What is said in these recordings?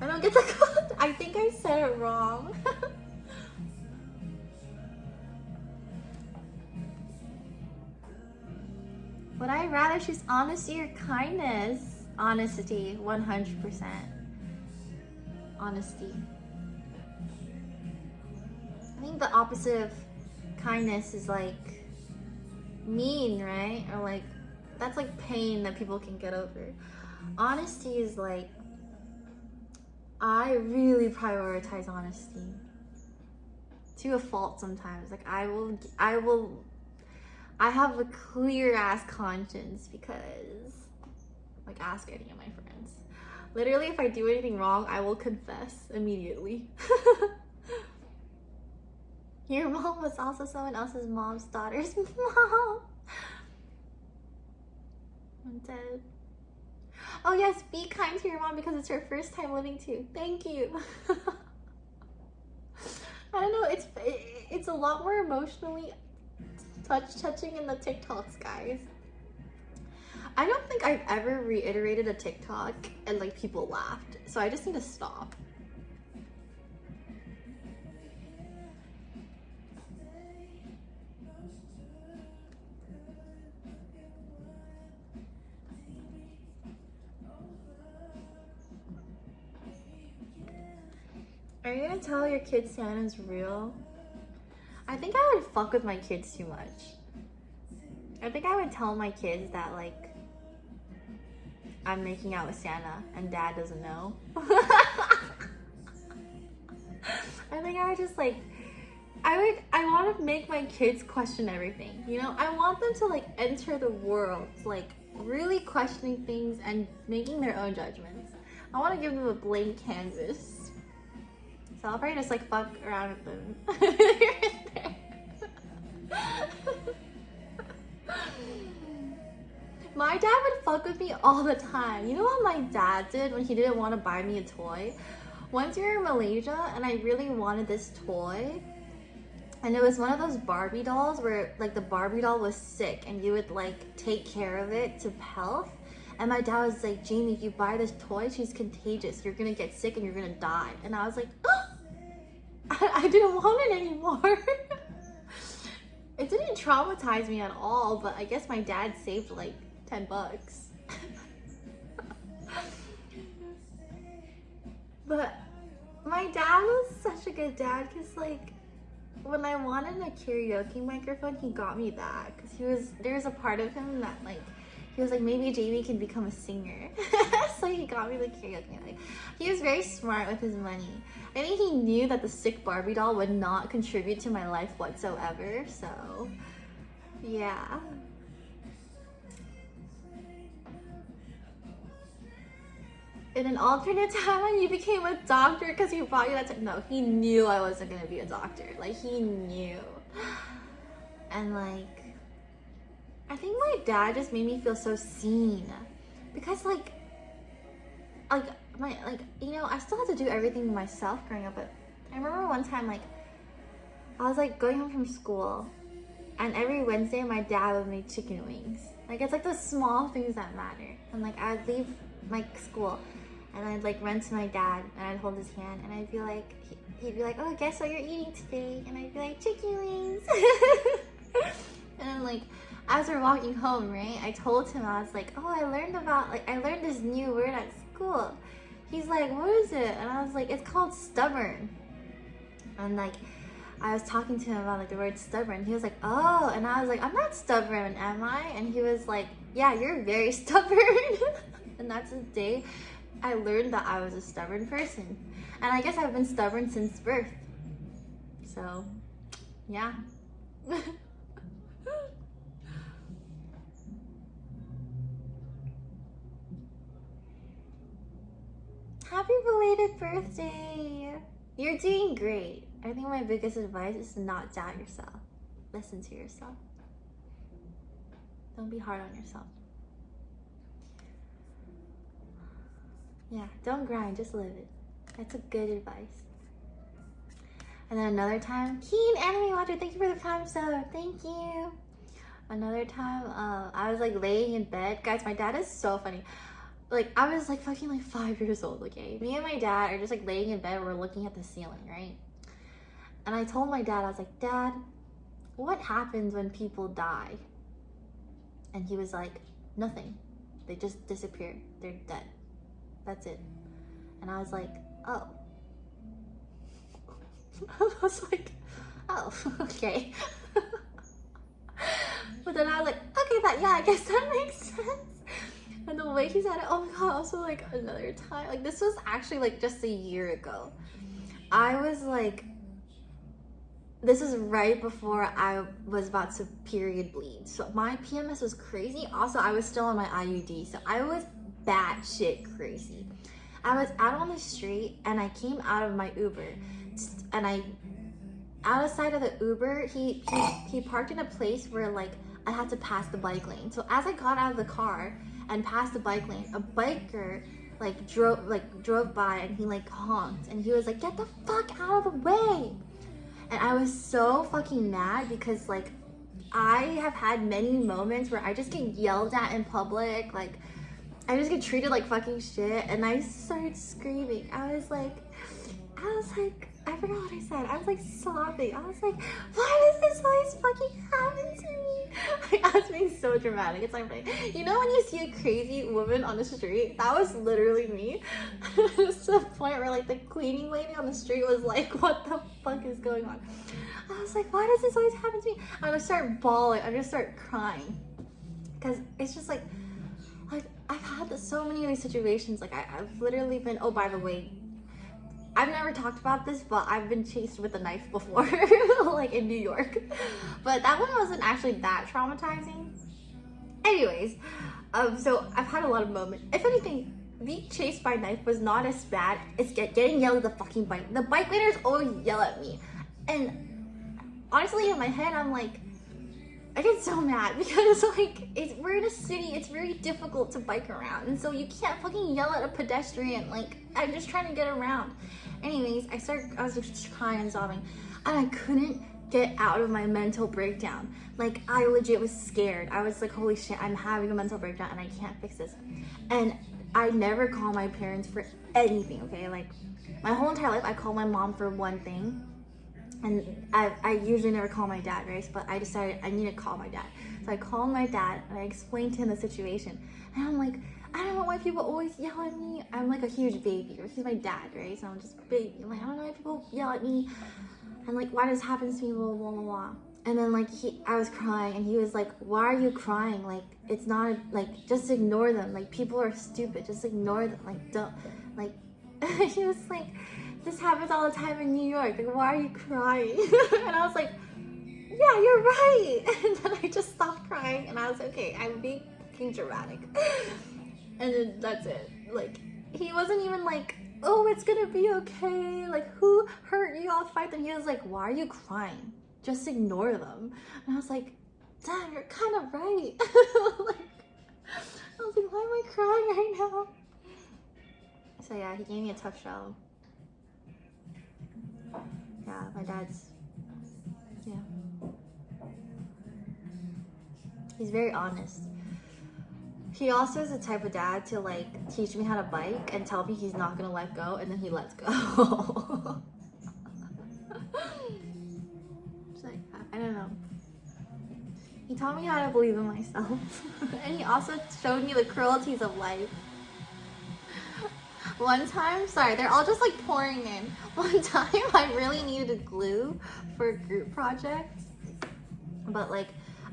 I don't get the code. I think I said it wrong. Would I rather choose honesty or kindness? Honesty, 100%. Honesty. I think the opposite of kindness is like mean, right? Or like, that's like pain that people can get over. Honesty is like, I really prioritize honesty to a fault sometimes. Like I have a clear ass conscience because, like, ask any of my friends. Literally, if I do anything wrong, I will confess immediately. Your mom was also someone else's mom's daughter's mom. I'm dead. Oh yes, be kind to your mom because it's her first time living too. Thank you. I don't know, it's a lot more emotionally touching in the TikToks, guys. I don't think I've ever reiterated a TikTok and like people laughed, so I just need to stop. Are you gonna tell your kids Santa's real? I think I would fuck with my kids too much. I think I would tell my kids that like I'm making out with Santa and dad doesn't know. I think I would just like, I want to make my kids question everything, you know? I want them to like enter the world, like really questioning things and making their own judgments. I want to give them a blank canvas. So I'll probably just like fuck around with them. My dad would fuck with me all the time. You know what my dad did when he didn't want to buy me a toy? Once we were in Malaysia and I really wanted this toy, and it was one of those Barbie dolls where like the Barbie doll was sick and you would like take care of it to health. And my dad was like, Jamie, if you buy this toy, she's contagious. You're gonna get sick and you're gonna die. And I was like, oh! I didn't want it anymore. It didn't traumatize me at all, but I guess my dad saved like 10 bucks. But my dad was such a good dad because like when I wanted a karaoke microphone, he got me that because there's a part of him that like he was like, maybe Jamie can become a singer. So he got me the karaoke mic. He was very smart with his money. I think he knew that the sick Barbie doll would not contribute to my life whatsoever. So yeah. In an alternate timeline, you became a doctor because he bought you that time. No, he knew I wasn't gonna be a doctor. Like he knew. And like, I think my dad just made me feel so seen because like you know, I still had to do everything myself growing up. But I remember one time like I was like going home from school and every Wednesday my dad would make chicken wings. Like it's like the small things that matter. And like I'd leave my school and I'd like run to my dad and I'd hold his hand and I'd be like, he'd be like, oh, guess what you're eating today? And I'd be like, chicken wings. And then like as we're walking home, right, I told him, I was like, oh, I learned this new word at school. He's like, what is it? And I was like, it's called stubborn. And like I was talking to him about like the word stubborn. He was like, oh, and I was like, I'm not stubborn, am I? And he was like, yeah, you're very stubborn. And that's the day I learned that I was a stubborn person. And I guess I've been stubborn since birth. So yeah. Happy belated birthday! You're doing great. I think my biggest advice is to not doubt yourself. Listen to yourself. Don't be hard on yourself. Yeah, don't grind, just live it. That's a good advice. And then another time, Keen Anime Watcher, thank you for the Prime sub. Thank you. Another time, I was like laying in bed. Guys, my dad is so funny. like, I was like fucking like 5 years old, okay? Me and my dad are just like laying in bed, we're looking at the ceiling, right? And I told my dad, I was like, Dad, what happens when people die? And he was like, nothing. They just disappear. They're dead. That's it. And I was like, oh. I was like, oh, okay. But then I was like, okay, yeah, I guess that makes sense. And the way he said it, oh my god, also like another time. Like, this was actually like just a year ago. I was like, this is right before I was about to period bleed. So my PMS was crazy. Also, I was still on my IUD. So I was batshit crazy. I was out on the street and I came out of my Uber. And outside of the Uber, he parked in a place where like I had to pass the bike lane. So as I got out of the car and passed the bike lane, a biker drove by and he like honked and he was like, get the fuck out of the way. And I was so fucking mad because like I have had many moments where I just get yelled at in public, like I just get treated like fucking shit, and I started screaming. I was like, I forgot what I said. I was like sobbing. I was like, why does this always fucking happen to me? Like, I was being so dramatic. It's like, you know when you see a crazy woman on the street? That was literally me. It's to the point where like the cleaning lady on the street was like, what the fuck is going on? I was like, why does this always happen to me? I'm gonna start bawling. I'm gonna start crying. Because it's just like I've had so many of these situations. Like I've literally been, oh, by the way, I've never talked about this, but I've been chased with a knife before, like in New York. But that one wasn't actually that traumatizing. Anyways, so I've had a lot of moments. If anything, being chased by a knife was not as bad as getting yelled at the fucking bike. The bike lanes always yell at me. And honestly, in my head, I'm like, I get so mad because like we're in a city, it's very difficult to bike around, and so you can't fucking yell at a pedestrian. Like, I'm just trying to get around. Anyways, I was just crying and sobbing, and I couldn't get out of my mental breakdown. Like, I legit was scared. I was like, holy shit, I'm having a mental breakdown and I can't fix this. And I never call my parents for anything, okay? Like, my whole entire life, I call my mom for one thing. And I usually never call my dad, right? But I decided I need to call my dad. So I called my dad and I explained to him the situation. And I'm like, I don't know why people always yell at me. I'm like a huge baby. He's my dad, right? So I'm just big. I'm like, I don't know why people yell at me. And like, why this happens to me, blah, blah, blah, blah. And then like, I was crying and he was like, why are you crying? Like, it's not, like, just ignore them. Like, people are stupid. Just ignore them. Like, don't, like, he was like, this happens all the time in New York. Like, why are you crying? And I was like, yeah, you're right. And then I just stopped crying and I was like, okay, I'm being fucking dramatic. And then that's it. Like, he wasn't even like, oh, it's gonna be okay. Like, who hurt you? I'll fight them. He was like, why are you crying? Just ignore them. And I was like, damn, you're kind of right. Like, I was like, why am I crying right now? So yeah, he gave me a tough shell. Yeah, my dad's, yeah. He's very honest. He also is the type of dad to like teach me how to bike and tell me he's not gonna let go, and then he lets go. Just like, I don't know. He taught me how to believe in myself. And he also showed me the cruelties of life. One time, sorry, they're all just like pouring in. One time I really needed a glue for a group project, but like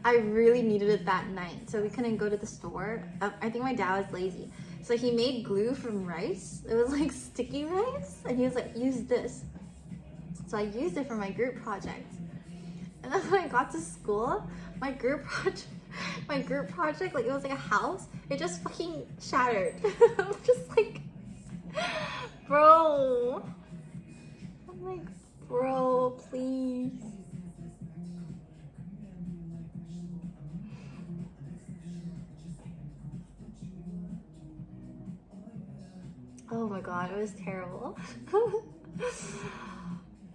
I really needed it that night, so we couldn't go to the store. I think my dad was lazy, so he made glue from rice. It was like sticky rice, and he was like, use this. So I used it for my group project. And then when I got to school, my group project, like, it was like a house, it just fucking shattered. I'm just like, bro. I'm like, bro, please. Oh my god, it was terrible.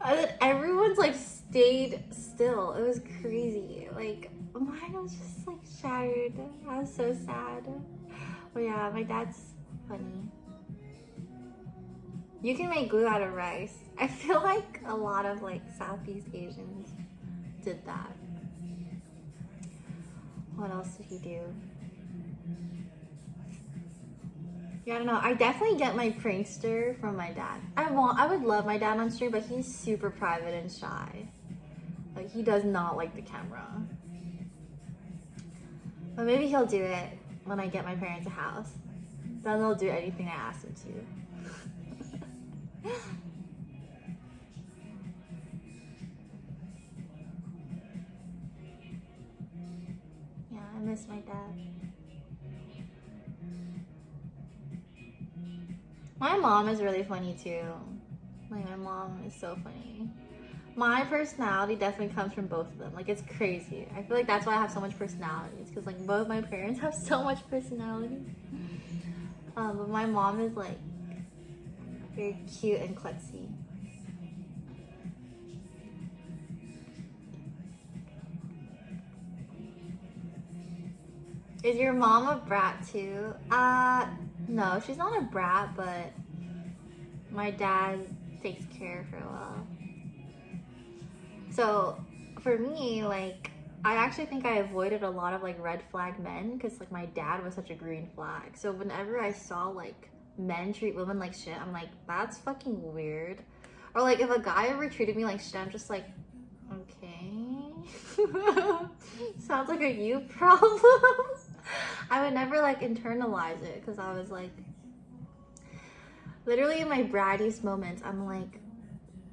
And then everyone's like stayed still. It was crazy. Like, mine was just like shattered. I was so sad. But yeah, my dad's Funny. You can make glue out of rice. I feel like a lot of like Southeast Asians did that. What else did he do? Yeah, I don't know. I definitely get my prankster from my dad. I would love my dad on stream, but he's super private and shy. Like, he does not like the camera. But maybe he'll do it when I get my parents a house. Then they'll do anything I ask them to. Yeah, I miss my dad. My mom is really funny too. Like, my mom is so funny. My personality definitely comes from both of them. Like, it's crazy. I feel like that's why I have so much personality. It's because like both my parents have so much personality. But my mom is like very cute and klutzy. Is your mom a brat too? No, she's not a brat, but my dad takes care of her well. So for me, like, I actually think I avoided a lot of like red flag men because like my dad was such a green flag. So whenever I saw like men treat women like shit, I'm like, that's fucking weird. Or like if a guy ever treated me like shit, I'm just like, okay. Sounds like a you problem. I would never like internalize it because I was like, literally in my brattiest moments, I'm like,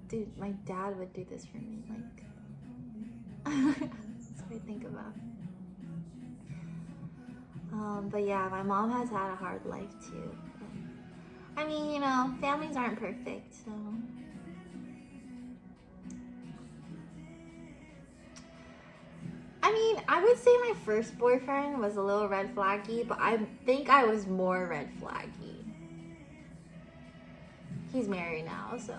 dude, my dad would do this for me. Like, that's what I think about. But yeah, my mom has had a hard life too. But, I mean, you know, families aren't perfect, so. I mean, I would say my first boyfriend was a little red flaggy, but I think I was more red flaggy. He's married now, so.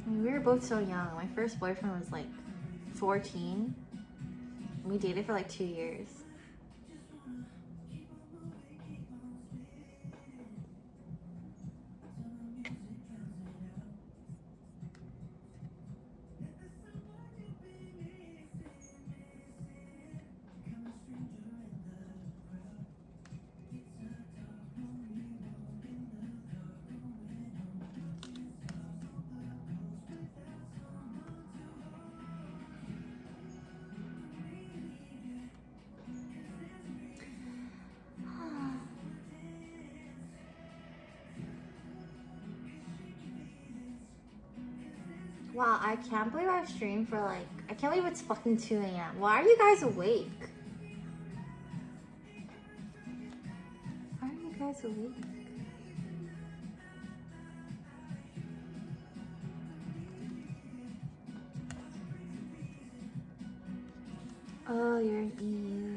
I mean, we were both so young. My first boyfriend was like 14. We dated for like 2 years. Wow, I can't believe I've streamed for like, I can't believe it's fucking 2 a.m. Why are you guys awake? Why are you guys awake? Oh, you're an EU.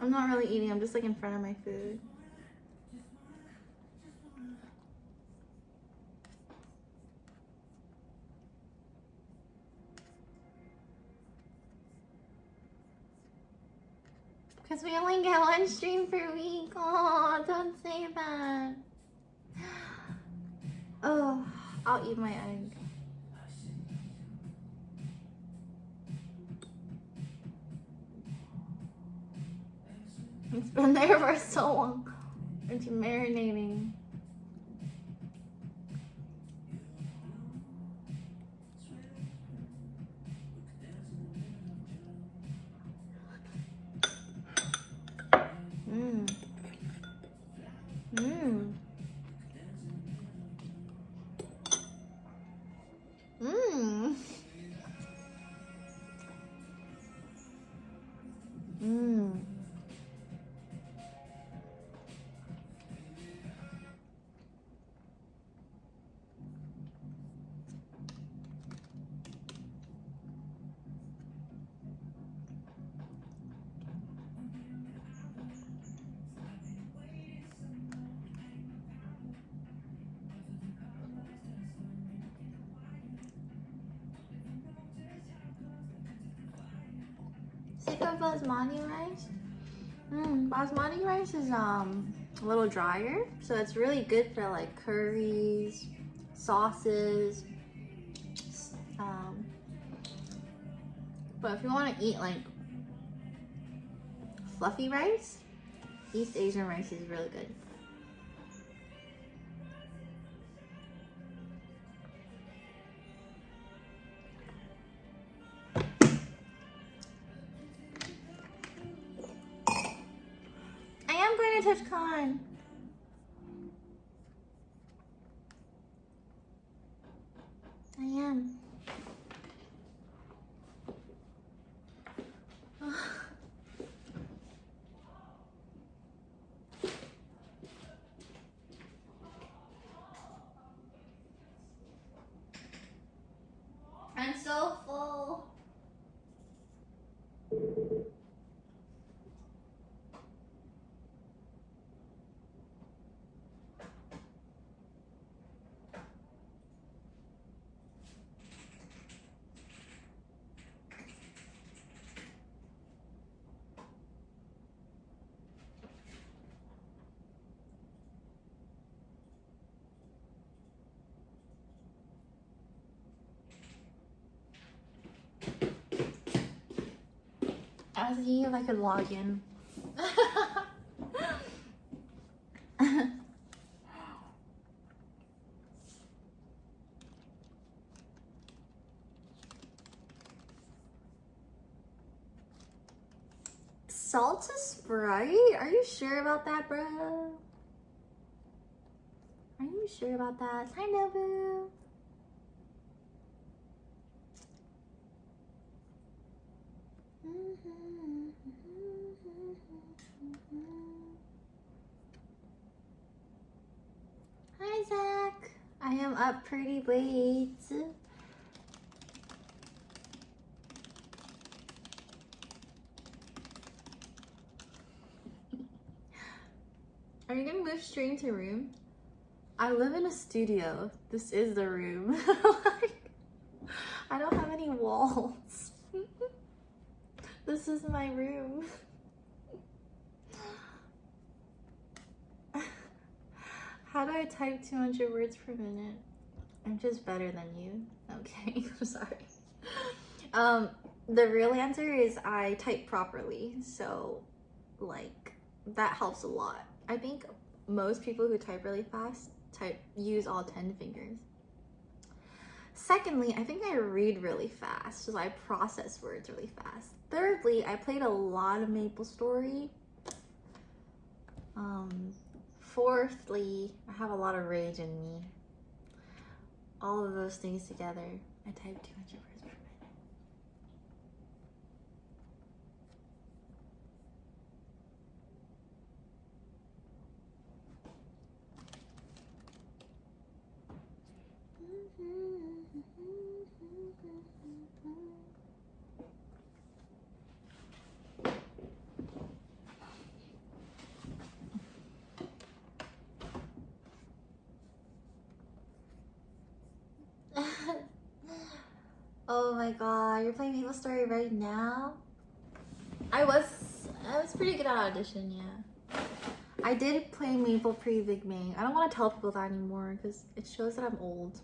I'm not really eating, I'm just like in front of my food. Because we only get 1 stream per week. Oh, don't say that. Oh, I'll eat my egg. It's been there for so long. It's marinating. Mmm. Mmm. Mmm. Stick of basmati rice. Basmati rice is a little drier, so it's really good for like curries, sauces. But if you want to eat like fluffy rice, East Asian rice is really good. I am going to TouchCon. I am. I'm so full. I was thinking if I could log in. Salt to Sprite? Are you sure about that, bro? Are you sure about that? Hi, Nobu. Hi, Zach. I am up pretty late. Are you gonna move straight into room? I live in a studio. This is the room. I don't have any walls. This is my room. How do I type 200 words per minute? I'm just better than you. Okay, I'm sorry. The real answer is I type properly. So, like, that helps a lot. I think most people who type really fast use all 10 fingers. Secondly, I think I read really fast, so I process words really fast. Thirdly, I played a lot of MapleStory. Fourthly, I have a lot of rage in me. All of those things together, I type 200 words per minute. Oh my god, you're playing MapleStory right now? I was pretty good at audition, yeah. I did play Maple pre-Big Bang. I don't want to tell people that anymore because it shows that I'm old.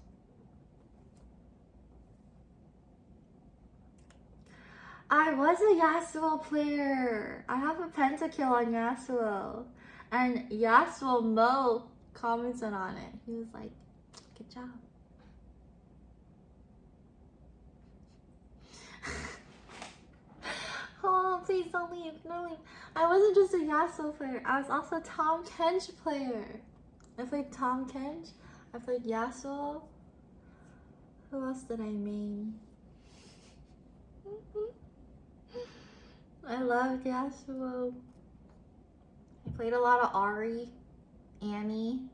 I was a Yasuo player. I have a pentakill on Yasuo. And Yasuo Mo commented on it. He was like, good job. Oh, please don't leave. No leave. I wasn't just a Yasuo player. I was also a Tahm Kench player. I played Tahm Kench. I played Yasuo. Who else did I main? I loved Yasuo. I played a lot of Ahri, Annie,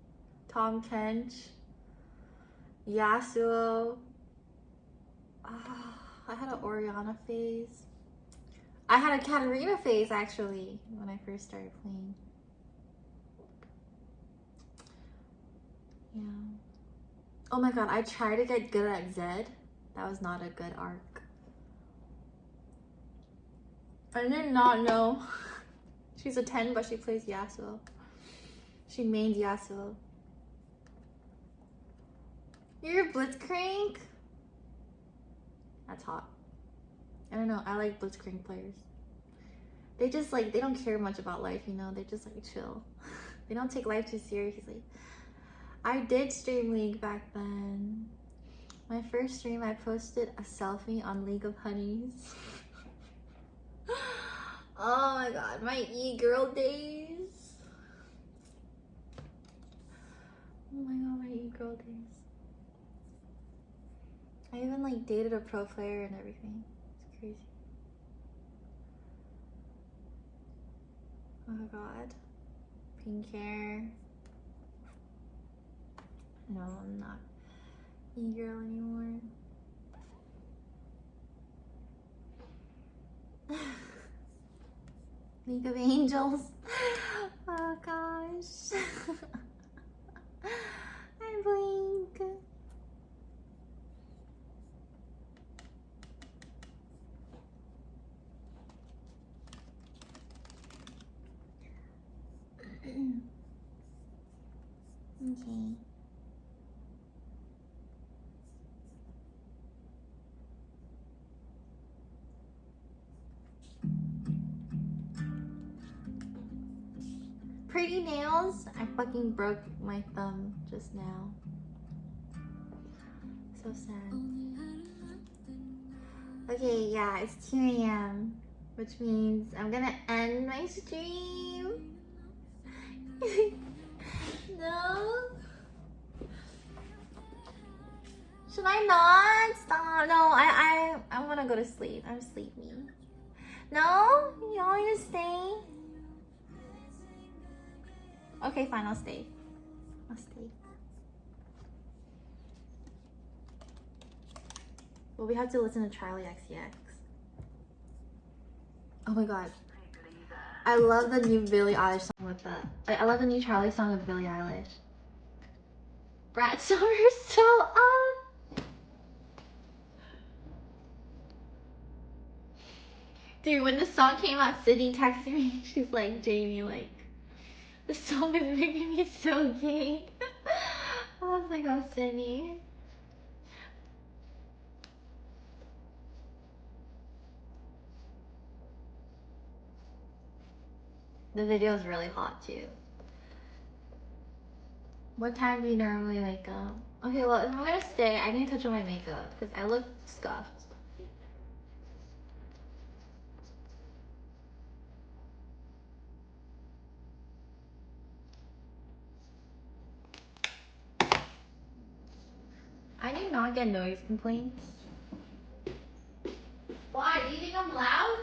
Tahm Kench, Yasuo. I had an Orianna phase. I had a Katarina phase actually when I first started playing. Yeah. Oh my god, I tried to get good at Zed. That was not a good arc. I did not know. She's a 10, but she plays Yasuo. She mains Yasuo. You're a Blitzcrank? That's hot. I don't know, I like Blitzcrank players. They just like, they don't care much about life, you know? They just like chill. They don't take life too seriously. I did stream League back then. My first stream, I posted a selfie on League of Honeys. Oh my god, my e-girl days. Oh my god, my e-girl days. I even like dated a pro player and everything. It's crazy. Oh god. Pink hair. No, I'm not e-girl anymore. League of Angels. Oh gosh. I blink. Okay. Pretty nails? I fucking broke my thumb just now. So sad. Okay, yeah, it's 2 a.m. which means I'm gonna end my stream. No? Should I not? Stop. No, I wanna go to sleep. I'm sleepy. No? You want me to stay? Okay, fine, I'll stay. I'll stay. Well, we have to listen to Charlie XCX. Oh my god. I love the new Billie Eilish song with that. I love the new Charlie song with Billie Eilish. Brat Summer's so up! Dude, when the song came out, Sydney texted me. She's like, Jamie, like, the song is making me so gay. I was like, oh, Sydney. The video is really hot too. What time do you normally wake up? Okay, well, if I'm gonna stay, I need to touch on my makeup because I look scuffed. I do not get noise complaints. Why? Do you think I'm loud?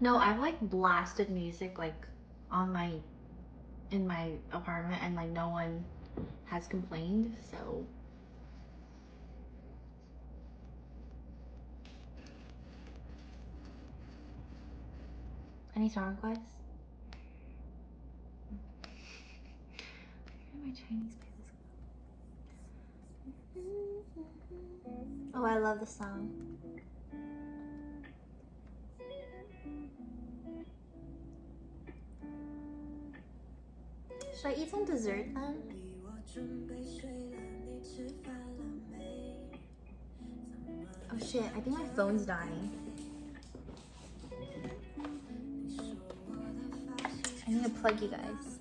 No, I've like blasted music like in my apartment and like no one has complained, so. Any song requests? Where did my Chinese playlist go? Oh, I love the song. Should I eat some dessert then? Oh shit, I think my phone's dying. I need to plug you guys.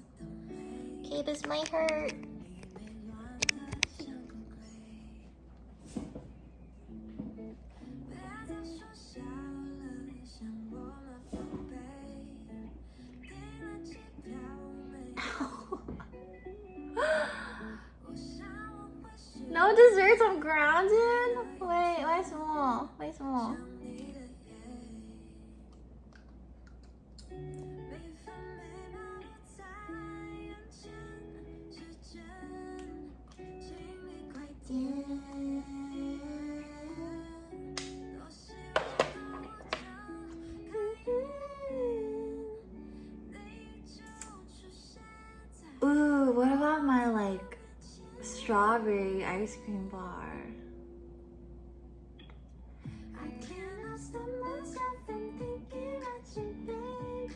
Okay, this might hurt. No desserts, I'm grounded? Wait, why small? Why small? Ooh, what about my like strawberry ice cream bar? I cannot stop myself from thinking about you, baby.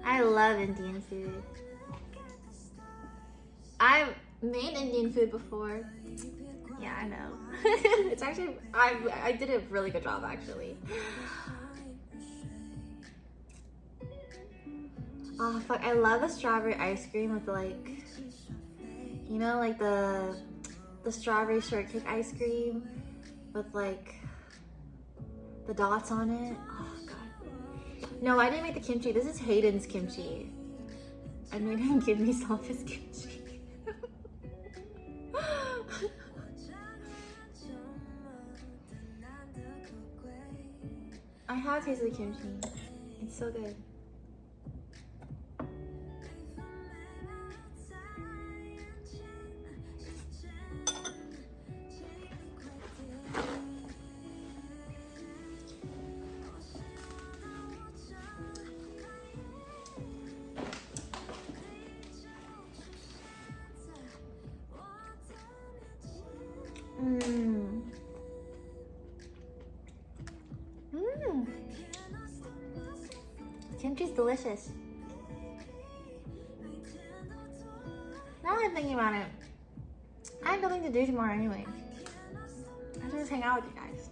I love Indian food. I've made Indian food before. Yeah, I know. It's actually, I did a really good job actually. Oh fuck, I love the strawberry ice cream with like, you know, like the strawberry shortcake ice cream with like the dots on it. Oh god. No, I didn't make the kimchi. This is Hayden's kimchi. I made him give me some of his kimchi. I have tasted the kimchi. It's so good. Mmm. Mmm. Kimchi's delicious. Now that I'm thinking about it, I have nothing to do tomorrow anyway. I should just hang out with you guys.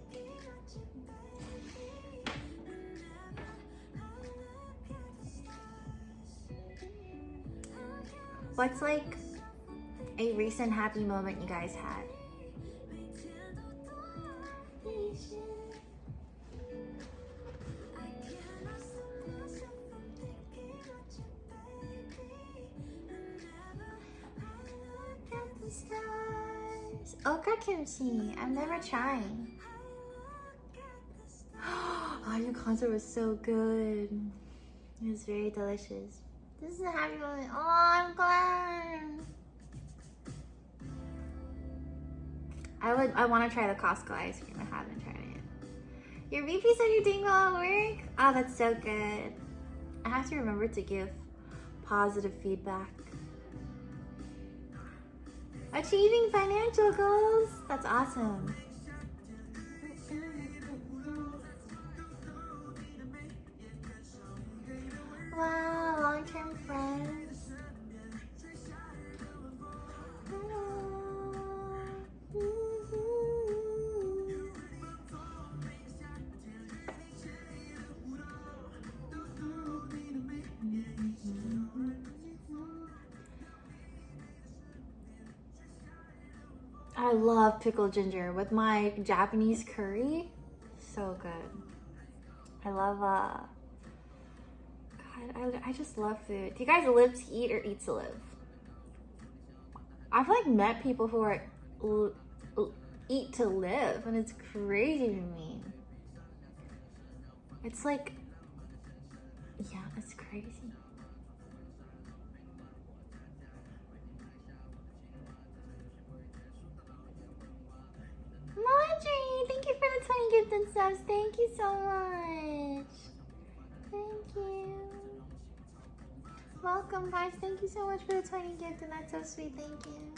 What's like a recent happy moment you guys had? Okra kimchi. I've never tried. Oh, your concert was so good. It was very delicious. This is a happy moment. Oh, I'm glad. I want to try the Costco ice cream. I haven't tried it. Your VP said you're doing well at work? Oh, that's so good. I have to remember to give positive feedback. Achieving financial goals? That's awesome. Wow, long-term friends. I love pickled ginger with my Japanese curry. So good. I love, God, I just love food. Do you guys live to eat or eat to live? I've like met people who are eat to live, and it's crazy to me. It's like, yeah, it's crazy. Marjorie, thank you for the 20 gifted subs. Thank you so much. Thank you. Welcome, guys. Thank you so much for the 20 gift, and that's so sweet. Thank you.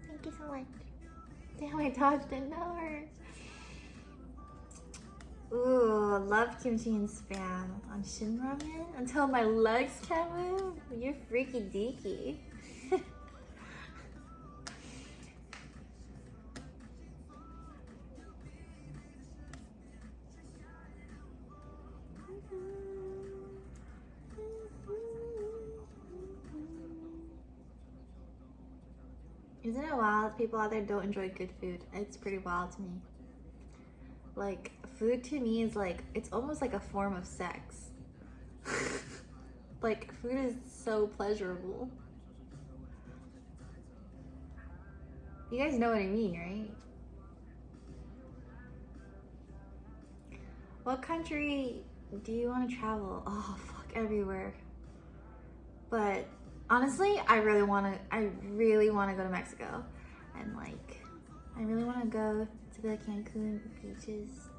Thank you so much. Damn, I dodged it. No. Ooh, love kimchi and spam on shin ramen until my legs can't move. You're freaky deaky. Isn't it wild? People out there don't enjoy good food. It's pretty wild to me. Like, food to me is like, it's almost like a form of sex. Like, food is so pleasurable. You guys know what I mean, right? What country do you want to travel? Oh, fuck, everywhere. But Honestly, I really want to go to Mexico, and like, I really want to go to the Cancun beaches.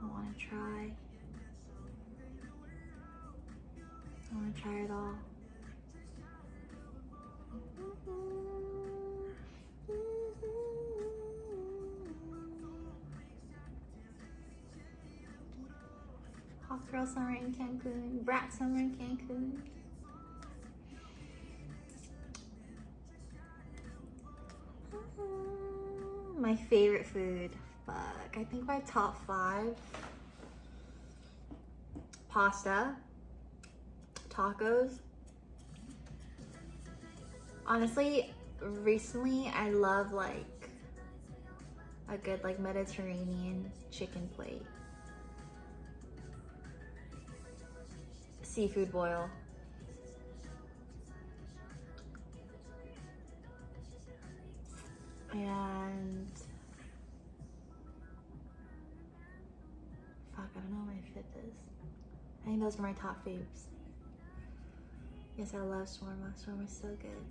I want to try. I want to try it all. Hot girl summer in Cancun, brat summer in Cancun. My favorite food, fuck, I think my top 5: pasta, tacos. Honestly, recently I love like a good like Mediterranean chicken plate. Seafood boil. And fuck, I don't know what my fifth is. I think those are my top faves. Yes, I love shawarma. Shawarma's so good.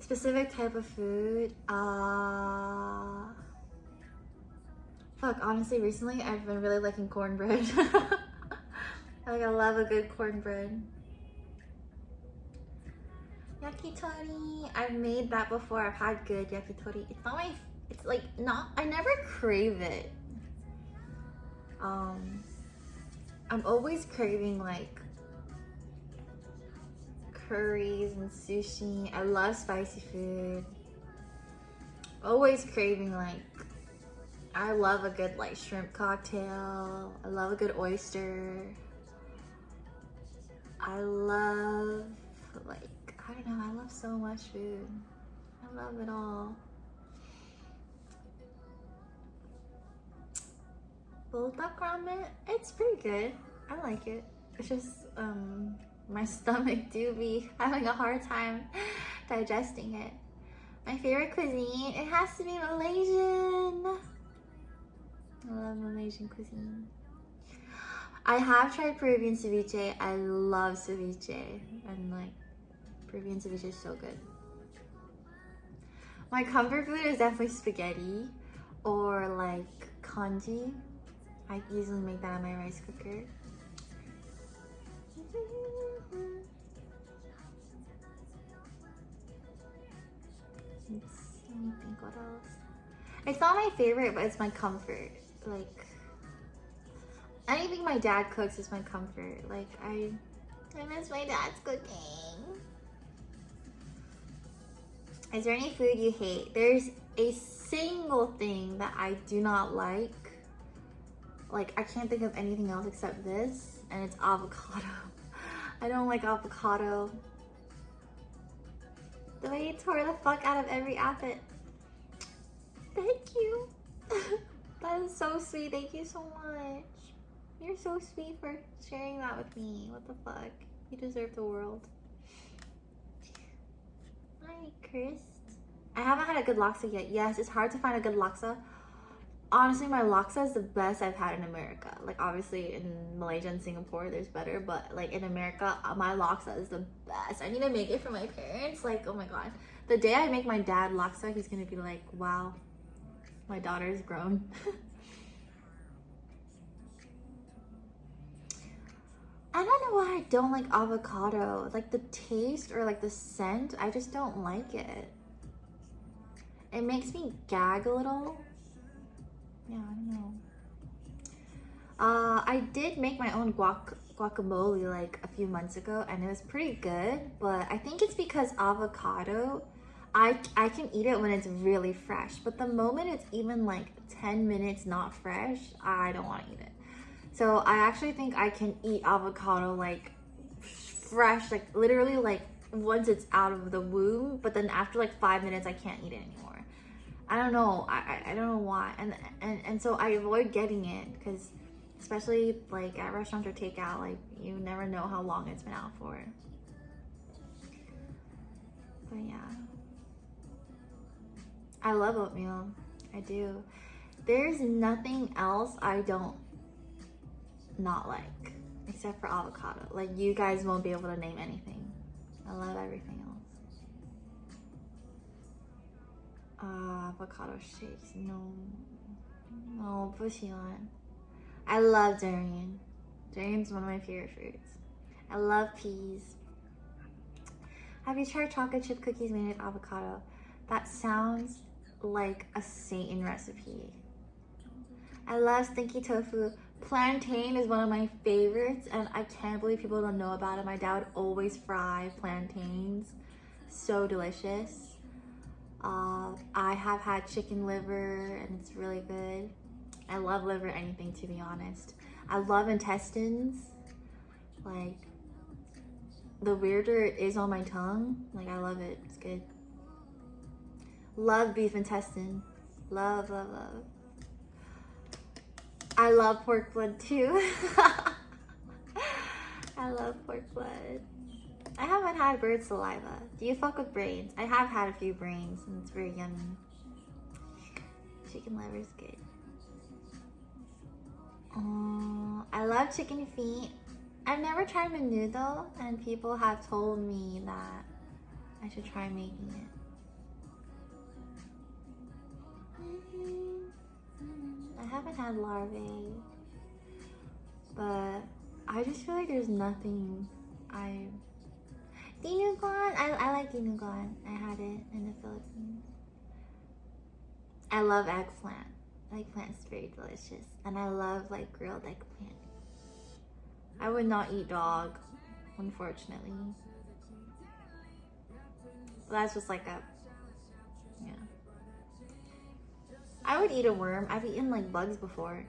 Specific type of food. Fuck, honestly, recently I've been really liking cornbread. Like, I love a good cornbread. Yakitori. I've made that before. I've had good yakitori. It's not my, it's like not, I never crave it. I'm always craving like curries and sushi. I love spicy food. Always craving like, I love a good like shrimp cocktail. I love a good oyster. I love like, I don't know, I love so much food. I love it all. Bulldog ramen, it's pretty good. I like it. It's just my stomach do be having a hard time digesting it. My favorite cuisine, it has to be Malaysian. I love Malaysian cuisine. I have tried Peruvian ceviche. I love ceviche, and like Peruvian ceviche is so good. My comfort food is definitely spaghetti or like congee. I usually make that in my rice cooker. Let me think what else. It's not my favorite, but it's my comfort. Like, anything my dad cooks is my comfort. Like, I miss my dad's cooking. Is there any food you hate? There's a single thing that I do not like. Like, I can't think of anything else except this, and it's avocado. I don't like avocado. The way you tore the fuck out of every outfit. Thank you. That is so sweet. Thank you so much. You're so sweet for sharing that with me. What the fuck? You deserve the world. Hi, Chris. I haven't had a good laksa yet. Yes, it's hard to find a good laksa. Honestly, my laksa is the best I've had in America. Like, obviously in Malaysia and Singapore there's better, but like in America, my laksa is the best. I need to make it for my parents. Like, oh my god, the day I make my dad laksa, he's gonna be like, wow, my daughter's grown. I don't know why I don't like avocado. Like the taste or like the scent, I just don't like it. It makes me gag a little. Yeah, I don't know. I did make my own guacamole like a few months ago, and it was pretty good, but I think it's because avocado, I can eat it when it's really fresh, but the moment it's even like 10 minutes not fresh, I don't want to eat it. So I actually think I can eat avocado like fresh, like literally like once it's out of the womb, but then after like 5 minutes I can't eat it anymore. I don't know. I don't know why. And so I avoid getting it because especially like at restaurants or takeout, like you never know how long it's been out for. But yeah. I love oatmeal. I do. There's nothing else I don't not like, except for avocado. Like, you guys won't be able to name anything. I love everything else. Avocado shakes, no. No, 不喜欢. I love durian. Durian's one of my favorite fruits. I love peas. Have you tried chocolate chip cookies made with avocado? That sounds like a Satan recipe. I love stinky tofu. Plantain is one of my favorites, and I can't believe people don't know about it. My dad would always fry plantains. So delicious. I have had chicken liver, and it's really good. I love liver anything, to be honest. I love intestines. Like, the weirder it is on my tongue, like, I love it. It's good. Love beef intestine. Love, love, love. I love pork blood too. I love pork blood. I haven't had bird saliva. Do you fuck with brains? I have had a few brains, and it's very yummy. Chicken liver is good. I love chicken feet. I've never tried menudo, and people have told me that I should try making it. I haven't had larvae, but I just feel like there's nothing Dinuguan, I like dinuguan. I had it in the Philippines. I love eggplant. Eggplant is very delicious, and I love like grilled eggplant. I would not eat dog, unfortunately. But that's just like yeah. I would eat a worm. I've eaten like bugs before.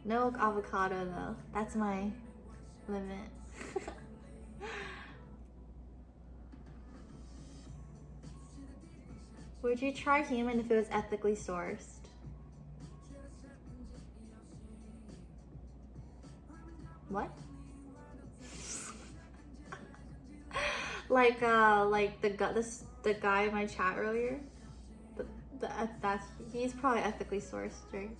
No avocado though. That's my limit. Would you try human if it was ethically sourced? What? like the guy in my chat earlier. He's probably ethically sourced, right?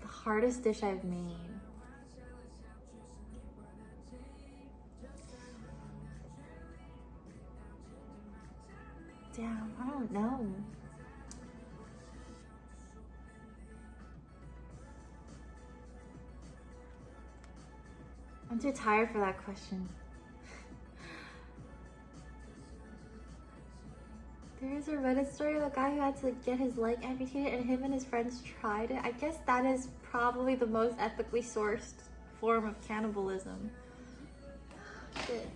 The hardest dish I've made. Damn, I don't know. I'm too tired for that question. There is a Reddit story of a guy who had to get his leg amputated and him and his friends tried it. I guess that is probably the most ethically sourced form of cannibalism. Shit.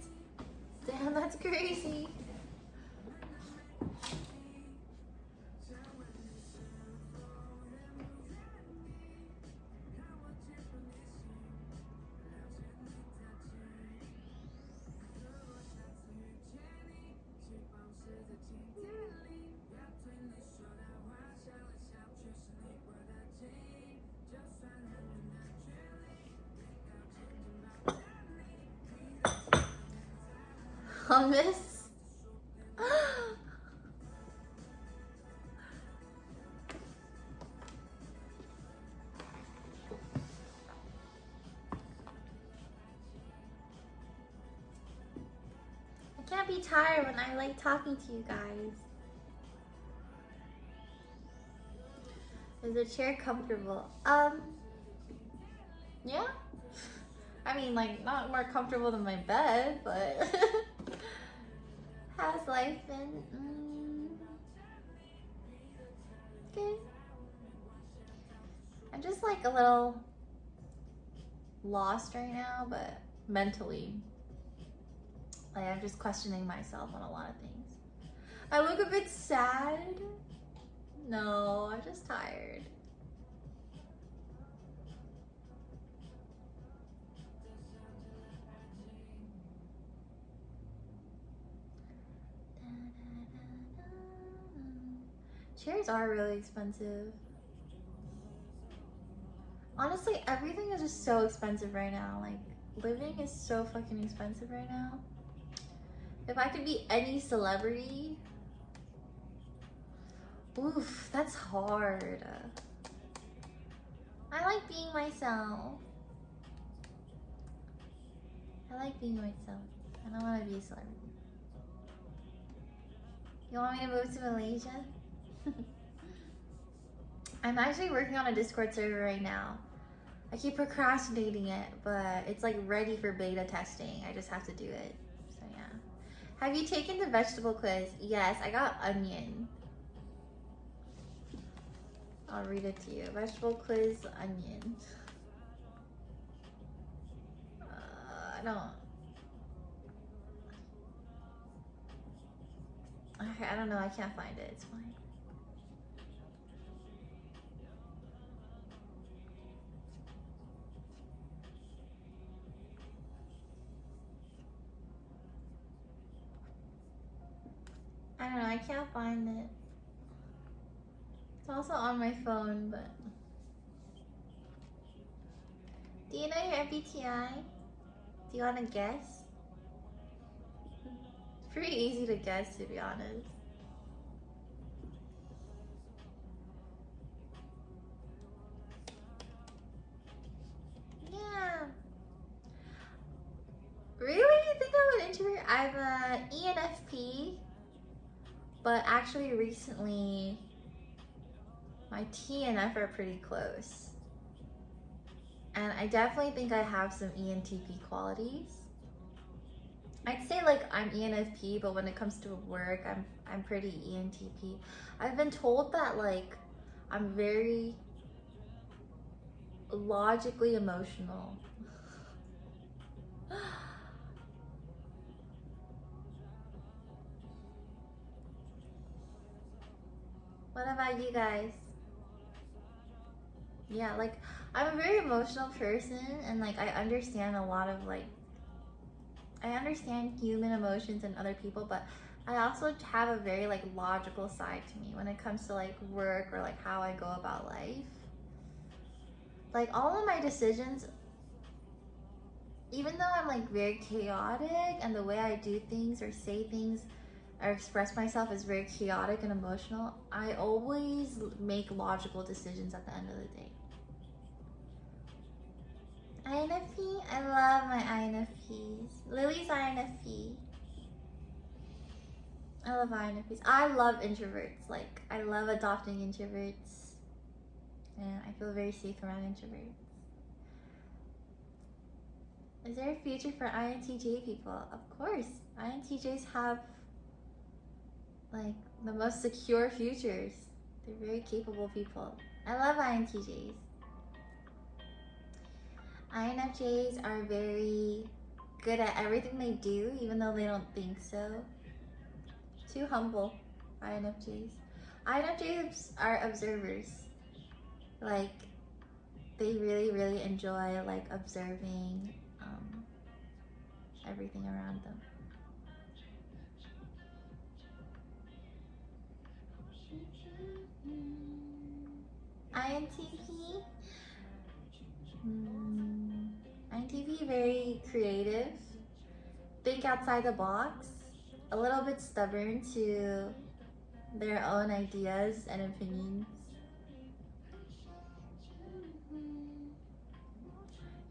Damn, that's crazy. Hummus? I can't be tired when I like talking to you guys. Is the chair comfortable? Yeah. I mean, like, not more comfortable than my bed, but how's life been? Good. I'm just like a little lost right now, but mentally. Like, I'm just questioning myself on a lot of things. I look a bit sad. No, I'm just tired. Chairs are really expensive. Honestly, everything is just so expensive right now. Like, living is so fucking expensive right now. If I could be any celebrity, oof, that's hard. I like being myself. I like being myself. I don't want to be a celebrity. You want me to move to Malaysia? I'm actually working on a Discord server right now. I keep procrastinating it, but it's like ready for beta testing. I just have to do it. So yeah. Have you taken the vegetable quiz? Yes, I got onion. I'll read it to you. Vegetable quiz, onion. I don't. Okay, I don't know. I can't find it. It's fine. I don't know. I can't find it. It's also on my phone, but. Do you know your MBTI? Do you want to guess? It's pretty easy to guess, to be honest. Yeah. Really? You think I'm an introvert? I'm a ENFP, but actually recently my TNF are pretty close. And I definitely think I have some ENTP qualities. I'd say like I'm ENFP, but when it comes to work, I'm pretty ENTP. I've been told that like I'm very logically emotional. What about you guys? Yeah, like I'm a very emotional person, and like I understand a lot of like I understand human emotions and other people, but I also have a very like logical side to me when it comes to like work or like how I go about life. Like all of my decisions, even though I'm like very chaotic and the way I do things or say things or express myself is very chaotic and emotional, I always make logical decisions at the end of the day. INFP? I love my INFPs. Lily's INFP. I love INFPs. I love introverts. Like, I love adopting introverts. And I feel very safe around introverts. Is there a future for INTJ people? Of course. INTJs have, like, the most secure futures. They're very capable people. I love INTJs. INFJs are very good at everything they do, even though they don't think so. Too humble, INFJs. INFJs are observers. Like, they really, really enjoy, like, observing everything around them. INTP? INTP, very creative, think outside the box, a little bit stubborn to their own ideas and opinions.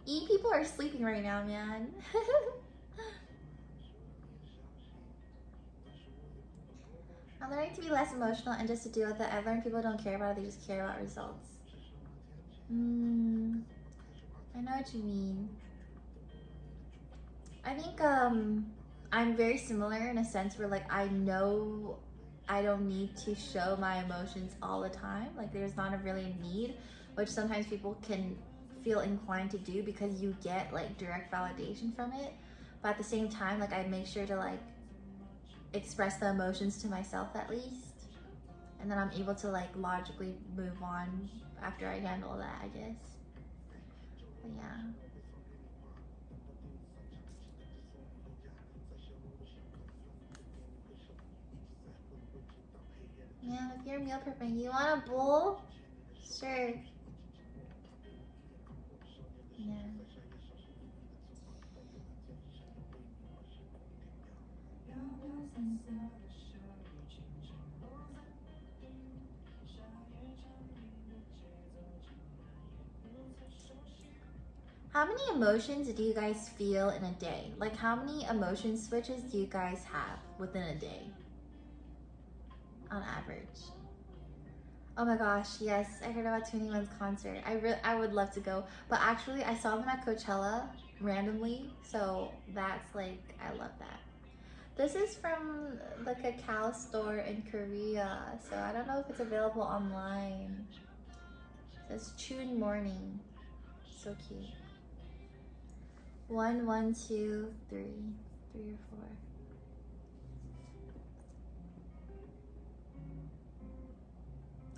E people are sleeping right now, man. I'm learning to be less emotional and just to deal with it. I've learned people don't care about it, they just care about results. I know what you mean. I think I'm very similar in a sense where like I know I don't need to show my emotions all the time. Like there's not a really need, which sometimes people can feel inclined to do because you get like direct validation from it. But at the same time, like I make sure to like express the emotions to myself at least. And then I'm able to like logically move on after I handle that, I guess. But yeah. Yeah, if you're meal prepping, you want a bowl? Sure. Yeah. How many emotions do you guys feel in a day? Like, how many emotion switches do you guys have within a day? On average. Oh my gosh, yes, I heard about 21's concert. I would love to go, but actually I saw them at Coachella randomly, so that's like, I love that. This is from the cacao store in Korea, so I don't know if it's available online. It says Chun Morning. So cute. 1, 1, 2, 3, 3 or 4.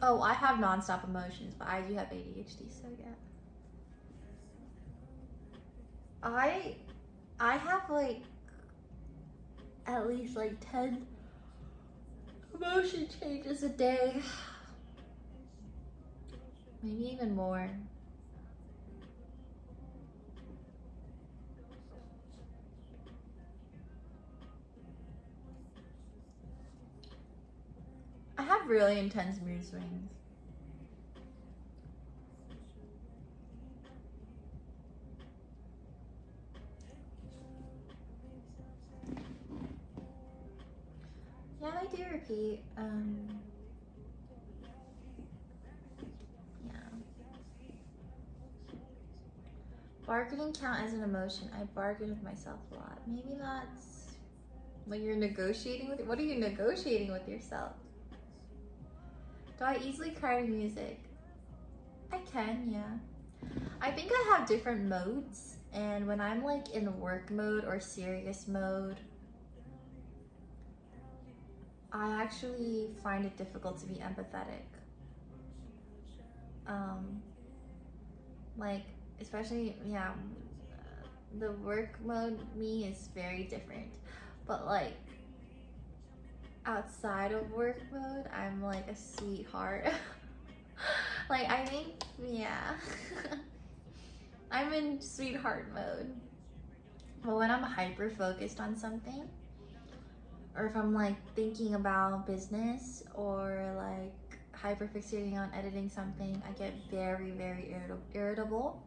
Oh, I have nonstop emotions, but I do have ADHD, so yeah. I have like at least like 10 emotion changes a day. Maybe even more. I have really intense mood swings. Yeah, I do repeat. Yeah. Bargaining count as an emotion. I bargain with myself a lot. Maybe that's what you're negotiating with. What are you negotiating with yourself? Do I easily cry to music? I can, yeah. I think I have different modes, and when I'm like in work mode or serious mode, I actually find it difficult to be empathetic. Like, especially, yeah, the work mode me is very different. But like, outside of work mode, I'm like a sweetheart. Like, I think, yeah. I'm in sweetheart mode. But when I'm hyper focused on something, or if I'm like thinking about business or like hyper fixating on editing something, I get very, very irritable.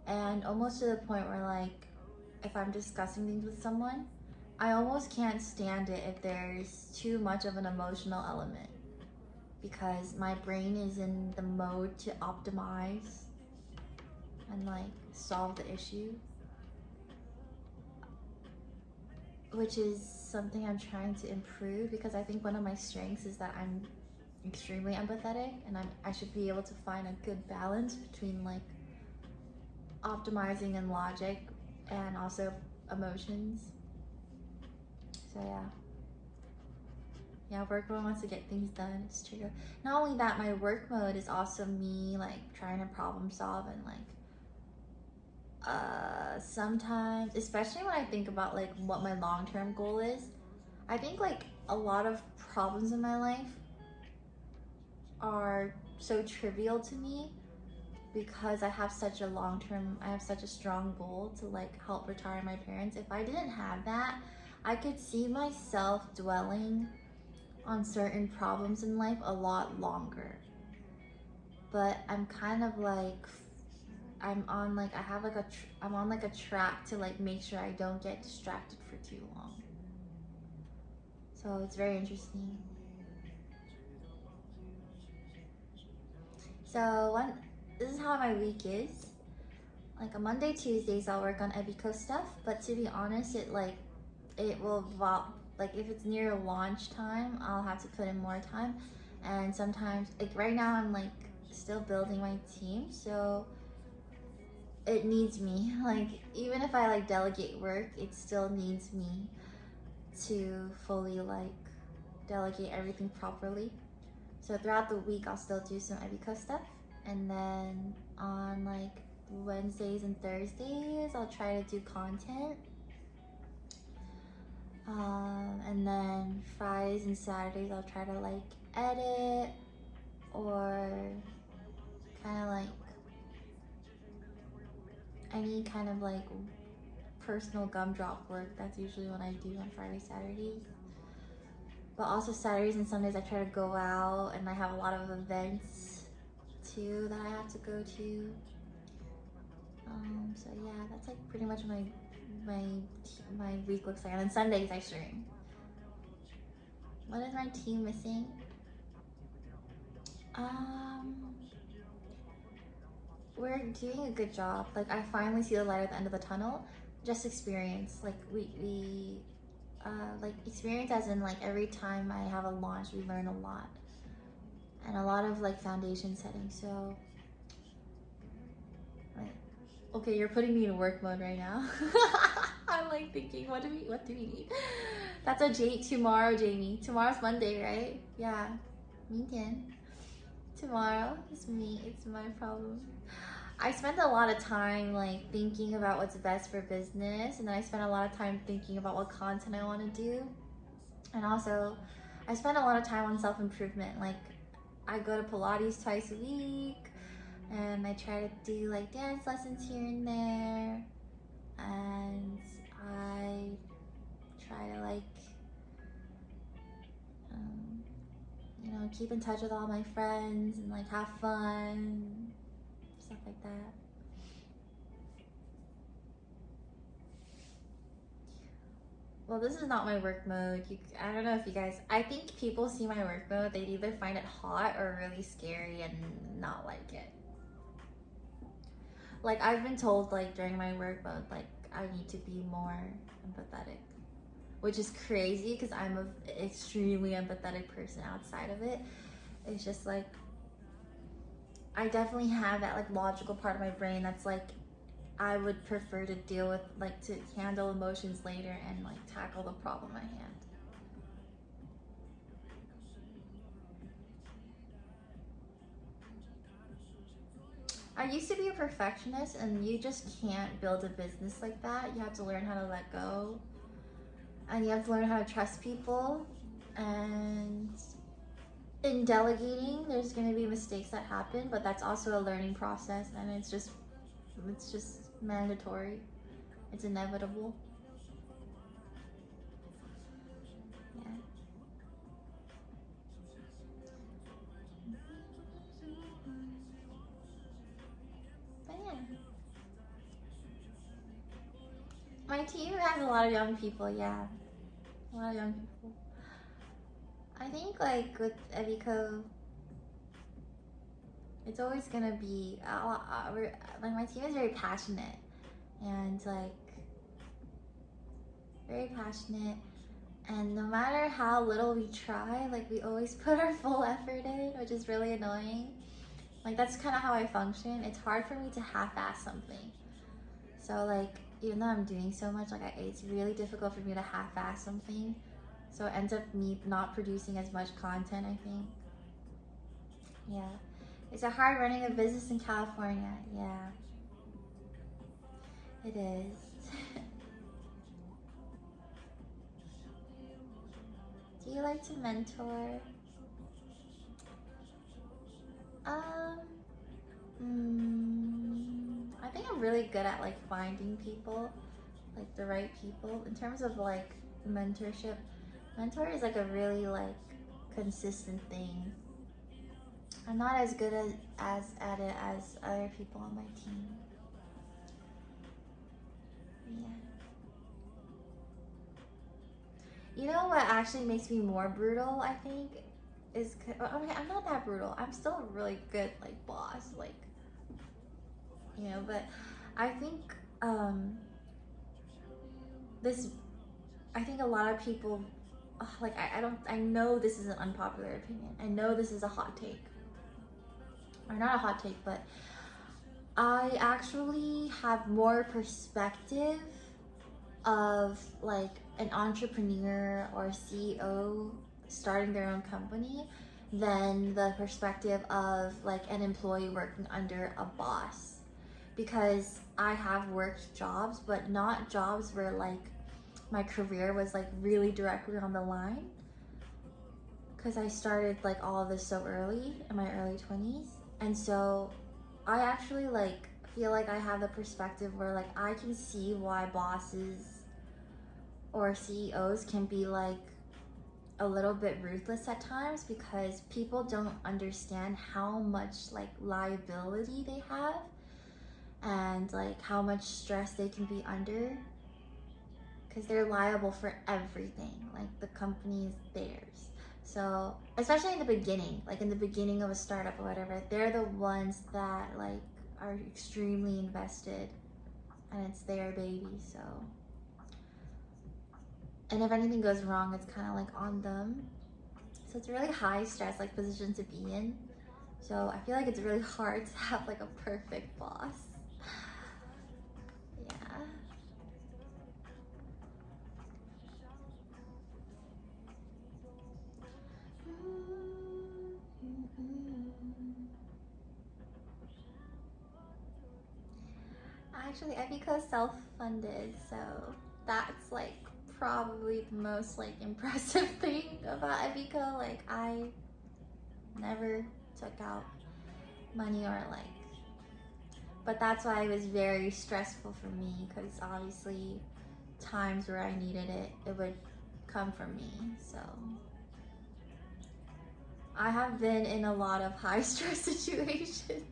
And almost to the point where like, if I'm discussing things with someone, I almost can't stand it if there's too much of an emotional element, because my brain is in the mode to optimize and like solve the issue, which is something I'm trying to improve, because I think one of my strengths is that I'm extremely empathetic, and I should be able to find a good balance between like optimizing and logic and also emotions. So yeah, work mode wants to get things done. It's true. Not only that, my work mode is also me like trying to problem solve and like sometimes, especially when I think about like what my long-term goal is, I think like a lot of problems in my life are so trivial to me because I have such a strong goal to like help retire my parents. If I didn't have that, I could see myself dwelling on certain problems in life a lot longer. But I'm kind of like, I'm on like a track to like make sure I don't get distracted for too long. So it's very interesting. So this is how my week is. Like on Monday, Tuesdays, I'll work on Ebico stuff. But to be honest, it will like if it's near launch time, I'll have to put in more time. And sometimes, like right now, I'm like still building my team, so it needs me. Like even if I like delegate work, it still needs me to fully like delegate everything properly. So throughout the week, I'll still do some Ebico stuff, and then on like Wednesdays and Thursdays, I'll try to do content. And then Fridays and Saturdays, I'll try to like edit or kind of like any kind of like personal gumdrop work. That's usually what I do on Friday, Saturdays. But also Saturdays and Sundays I try to go out, and I have a lot of events too that I have to go to. So yeah, that's like pretty much my week looks like. And then Sundays I stream. What is my team missing? We're doing a good job. Like, I finally see the light at the end of the tunnel. Just experience. Like, we like experience as in like every time I have a launch, we learn a lot. And a lot of like foundation setting. So, like, okay, you're putting me in work mode right now. I'm like thinking, what do we need? That's a tomorrow, Jamie. Tomorrow's Monday, right? Yeah. 明天. Tomorrow is me. It's my problem. I spend a lot of time like thinking about what's best for business, and then I spend a lot of time thinking about what content I want to do. And also, I spend a lot of time on self-improvement. Like, I go to Pilates twice a week, and I try to do like dance lessons here and there, and I try to like you know, keep in touch with all my friends and like have fun, stuff like that. Well, this is not my work mode. I don't know if you guys, I think people see my work mode, they'd either find it hot or really scary and not like it. Like, I've been told like during my work mode, like I need to be more empathetic, which is crazy because I'm an extremely empathetic person outside of it. It's just like, I definitely have that like logical part of my brain that's like, I would prefer to deal with, like, to handle emotions later and like tackle the problem at hand. I used to be a perfectionist, and you just can't build a business like that. You have to learn how to let go, and you have to learn how to trust people. And in delegating, there's going to be mistakes that happen, but that's also a learning process, and it's just mandatory. It's inevitable. Yeah. But yeah. My team has a lot of young people, yeah. A lot of young people. I think like with Eviko, it's always gonna be like, my team is very passionate, and like very passionate, and no matter how little we try, like we always put our full effort in, which is really annoying. Like, that's kind of how I function. It's hard for me to half-ass something. So like, even though I'm doing so much, like it's really difficult for me to half-ass something. So it ends up me not producing as much content, I think. Yeah. It's a hard running a business in California. Yeah. It is. Do you like to mentor? I think I'm really good at like finding people, like the right people. In terms of like mentorship, mentor is like a really like consistent thing. I'm not as good at it as other people on my team. Yeah. You know what actually makes me more brutal, I think, is, I mean, I'm not that brutal. I'm still a really good like boss, like, you know, but I think I think a lot of people, like, I know this is an unpopular opinion. I know this is a hot take. Or not a hot take, but I actually have more perspective of like an entrepreneur or CEO starting their own company than the perspective of like an employee working under a boss. Because I have worked jobs, but not jobs where like my career was like really directly on the line. because I started like all of this so early in my early 20s, and so I actually like feel like I have the perspective where like I can see why bosses or CEOs can be like a little bit ruthless at times, because people don't understand how much like liability they have and like how much stress they can be under, because they're liable for everything. Like the company is theirs. So especially in the beginning, like in the beginning of a startup or whatever, they're the ones that like are extremely invested, and it's their baby. So, and if anything goes wrong, it's kind of like on them. So it's a really high stress like position to be in. So I feel like it's really hard to have like a perfect boss. Yeah. Actually, Epico's self-funded, so that's like probably the most like impressive thing about Epico. Like I never took out money or like, but that's why it was very stressful for me, because obviously times where I needed it, it would come from me. So I have been in a lot of high stress situations.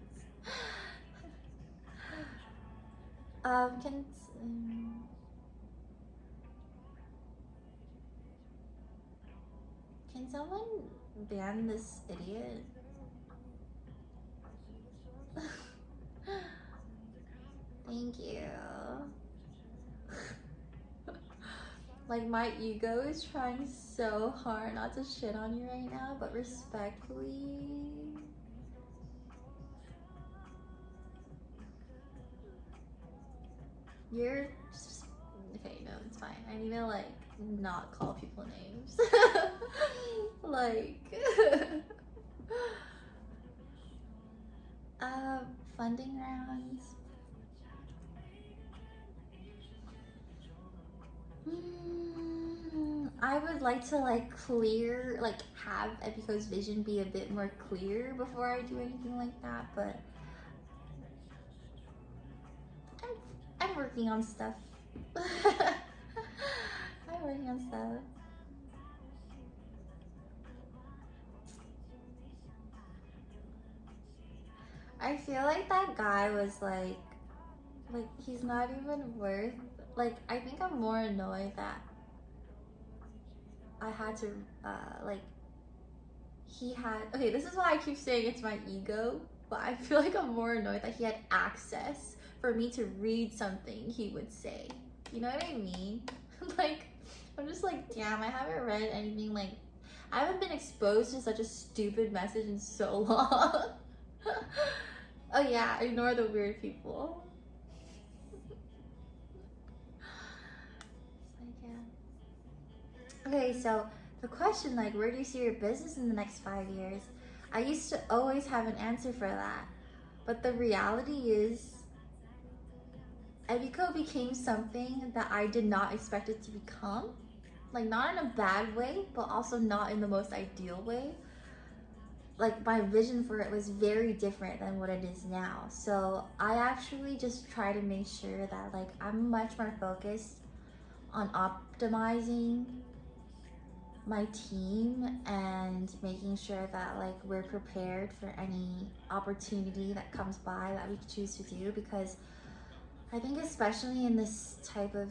Can someone ban this idiot? Thank you. Like my ego is trying so hard not to shit on you right now, but respectfully, you're just, okay, no, it's fine. I need to like not call people names. Like funding rounds. I would like to like clear, like have Epico's vision be a bit more clear before I do anything like that, but I'm working on stuff. I'm working on stuff. I feel like that guy was like he's not even worth, like I think I'm more annoyed that I had to like he had, okay, this is why I keep saying it's my ego, but I feel like I'm more annoyed that he had access for me to read something he would say. You know what I mean? Like, I'm just like, damn, I haven't read anything, like, I haven't been exposed to such a stupid message in so long. Oh yeah, ignore the weird people. Like, yeah. Okay, so the question, like, where do you see your business in the next 5 years? I used to always have an answer for that, but the reality is Epico became something that I did not expect it to become. Like, not in a bad way, but also not in the most ideal way. Like, my vision for it was very different than what it is now. So I actually just try to make sure that like I'm much more focused on optimizing my team and making sure that like we're prepared for any opportunity that comes by that we choose to do, because I think especially in this type of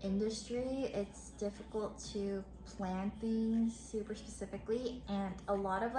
industry, it's difficult to plan things super specifically, and a lot of like